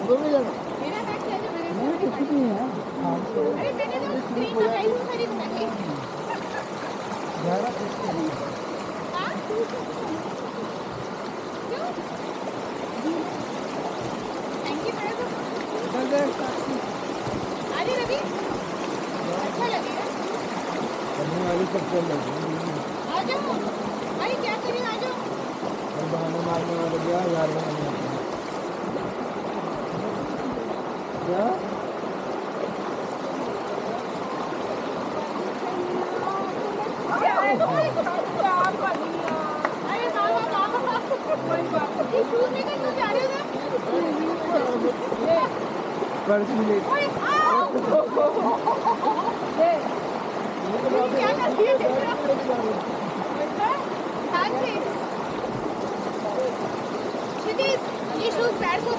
मेरा बैग क्या जो मैंने कुछ नहीं है। अरे मैंने तो स्क्रीन का बैग खरीदना है। हाँ? क्यों? थैंक यू मेरे को। अरे रवि अच्छा लगेगा। आ जाओ। अरे क्या करें आ जाओ। बहाना मारने वाले क्या यार बहाने क्या ये शूज पैर को